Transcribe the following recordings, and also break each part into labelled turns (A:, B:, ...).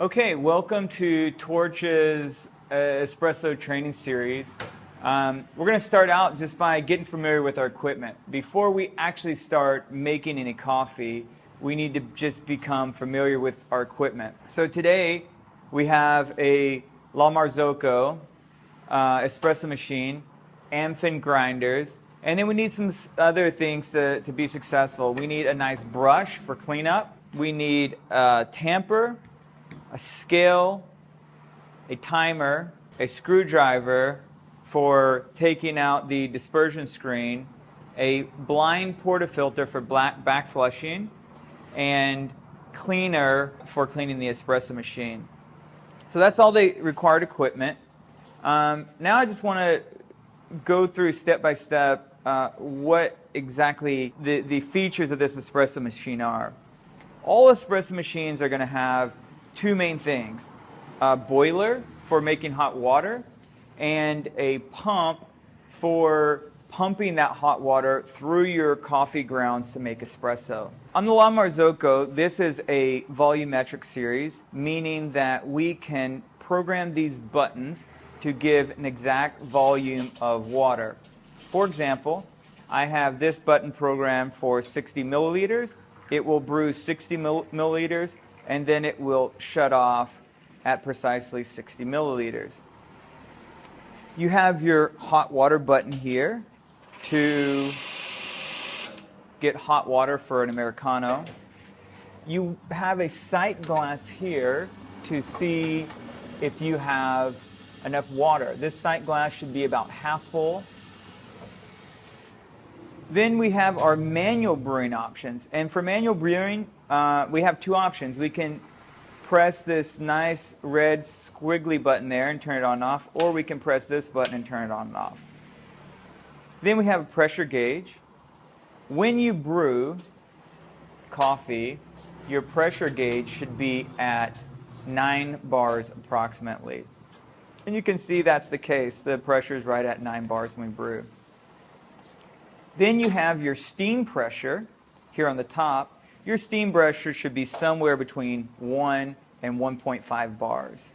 A: Okay, welcome to Torch's Espresso training series. We're going to start out just by getting familiar with our equipment. Before we actually start making any coffee, we need to just become familiar with our equipment. So today we have a Marzocco Espresso Machine, Amfim grinders, and then we need some other things to be successful. We need a nice brush for cleanup. We need a tamper, a scale, a timer, a screwdriver for taking out the dispersion screen, a blind portafilter for back flushing, and cleaner for cleaning the espresso machine. So that's all the required equipment. Now I just want to go through step by step what exactly the features of this espresso machine are. All espresso machines are going to have two main things: a boiler for making hot water and a pump for pumping that hot water through your coffee grounds to make espresso. On the Marzocco, this is a volumetric series, meaning that we can program these buttons to give an exact volume of water. For example, I have this button programmed for 60 milliliters. It will brew 60 milliliters, and then it will shut off at precisely 60 milliliters. You have your hot water button here to get hot water for an Americano. You have a sight glass here to see if you have enough water. This sight glass should be about half full. Then we have our manual brewing options. And for manual brewing, we have two options. We can press this nice red squiggly button there and turn it on and off, or we can press this button and turn it on and off. Then we have a pressure gauge. When you brew coffee, your pressure gauge should be at 9 bars approximately. And you can see that's the case. The pressure is right at 9 bars when we brew. Then you have your steam pressure here on the top. Your steam pressure should be somewhere between 1 and 1.5 bars.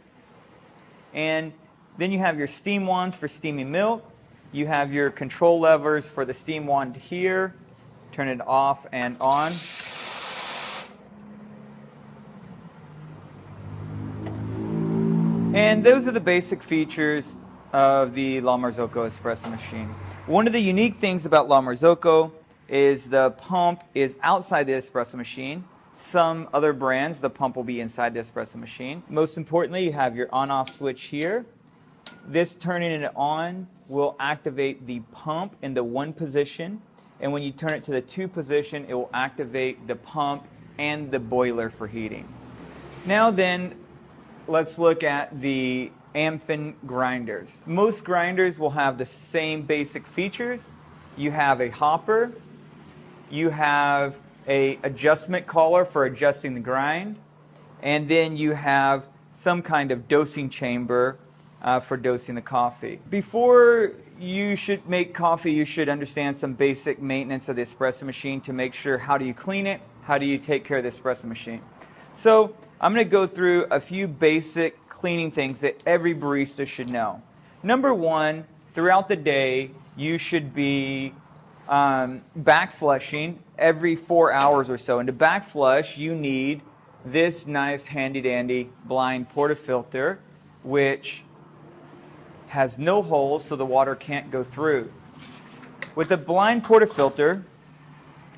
A: And then you have your steam wands for steaming milk. You have your control levers for the steam wand here. Turn it off and on. And those are the basic features of the Marzocco espresso machine. One of the unique things about Marzocco is the pump is outside the espresso machine. Some other brands, the pump will be inside the espresso machine. Most importantly, you have your on-off switch here. This turning it on will activate the pump in the 1 position. And when you turn it to the 2 position, it will activate the pump and the boiler for heating. Now then, let's look at the Amfim grinders. Most grinders will have the same basic features. You have a hopper, you have a adjustment collar for adjusting the grind, and then you have some kind of dosing chamber for dosing the coffee. Before you should make coffee, you should understand some basic maintenance of the espresso machine to make sure how do you clean it, how do you take care of the espresso machine. So I'm going to go through a few basic cleaning things that every barista should know. Number one, throughout the day, you should be back flushing every 4 hours or so. And to back flush, you need this nice handy-dandy blind portafilter, which has no holes so the water can't go through. With the blind portafilter,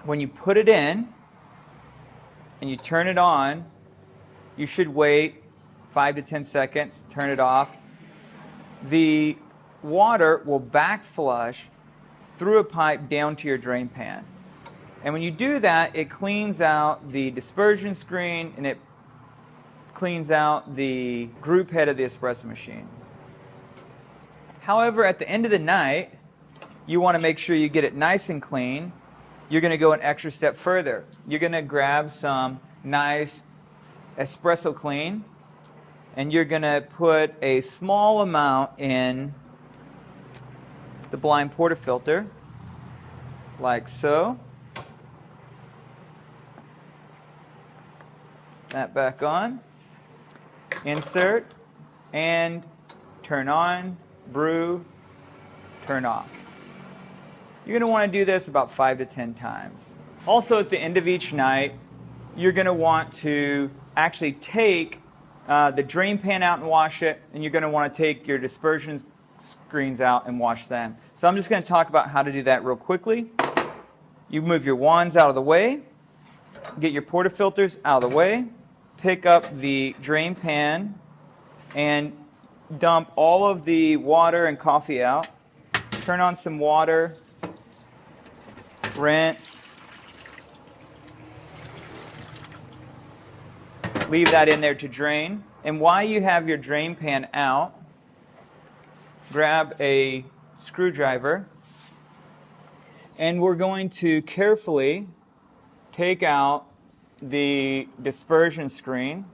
A: when you put it in and you turn it on, you should wait 5 to 10 seconds, turn it off. The water will back flush through a pipe down to your drain pan. And when you do that, it cleans out the dispersion screen and it cleans out the group head of the espresso machine. However, at the end of the night, you want to make sure you get it nice and clean. You're going to go an extra step further. You're going to grab some nice espresso clean, and you're going to put a small amount in the blind portafilter, like so. That back on. insert, and turn on, brew, turn off. You're going to want to do this about 5 to 10 times. Also, at the end of each night, you're going to want to actually take the drain pan out and wash it, and you're going to want to take your dispersion screens out and wash them. So I'm just going to talk about how to do that real quickly. You move your wands out of the way, get your portafilters out of the way, pick up the drain pan, and dump all of the water and coffee out. Turn on some water, rinse, leave that in there to drain. And while you have your drain pan out, grab a screwdriver, and we're going to carefully take out the dispersion screen.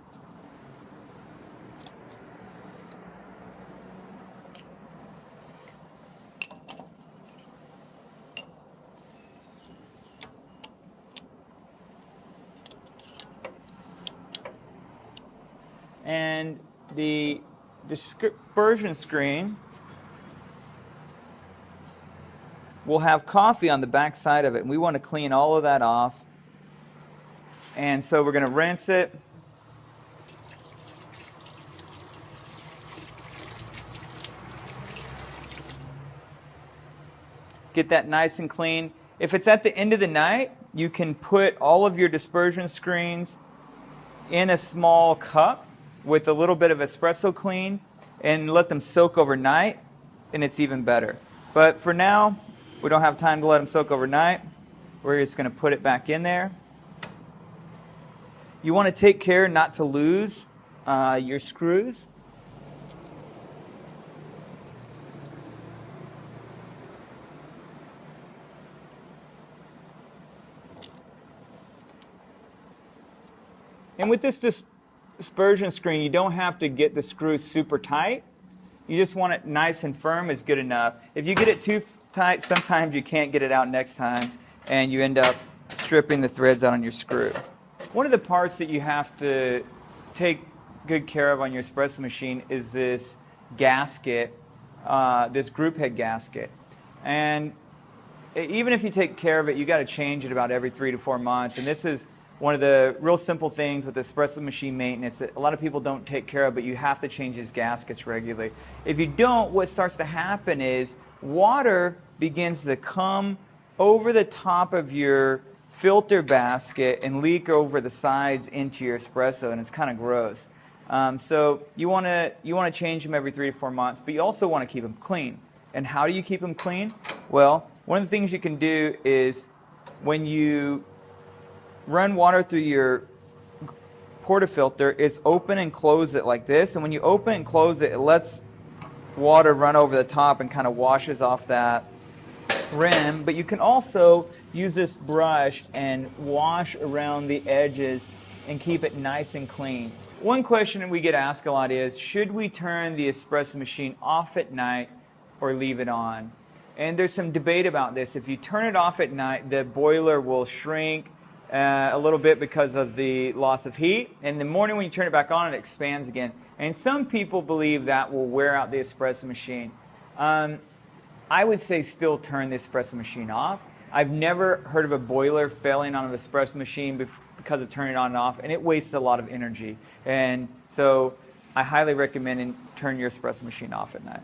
A: And the dispersion screen will have coffee on the back side of it, and we want to clean all of that off. And so we're going to rinse it. Get that nice and clean. If it's at the end of the night, you can put all of your dispersion screens in a small cup with a little bit of espresso clean and let them soak overnight, and it's even better. But for now, we don't have time to let them soak overnight. We're just going to put it back in there. You want to take care not to lose your screws. And with this dispersion screen, you don't have to get the screws super tight. You just want it nice and firm is good enough. If you get it too tight, sometimes you can't get it out next time, and you end up stripping the threads out on your screw. One of the parts that you have to take good care of on your espresso machine is this gasket, this group head gasket. And even if you take care of it, you got to change it about every 3 to 4 months. And this is one of the real simple things with espresso machine maintenance that a lot of people don't take care of, but you have to change these gaskets regularly. If you don't, what starts to happen is water begins to come over the top of your filter basket and leak over the sides into your espresso, and it's kind of gross. So you want to change them every 3 to 4 months, but you also want to keep them clean. And how do you keep them clean? Well, one of the things you can do is when you run water through your portafilter, is open and close it like this. And when you open and close it, it lets water run over the top and kind of washes off that rim. But you can also use this brush and wash around the edges and keep it nice and clean. One question we get asked a lot is, should we turn the espresso machine off at night or leave it on? And there's some debate about this. If you turn it off at night, the boiler will shrink a little bit because of the loss of heat. In the morning when you turn it back on, it expands again. And some people believe that will wear out the espresso machine. I would say still turn the espresso machine off. I've never heard of a boiler failing on an espresso machine because of turning it on and off, and it wastes a lot of energy. And so I highly recommend turn your espresso machine off at night.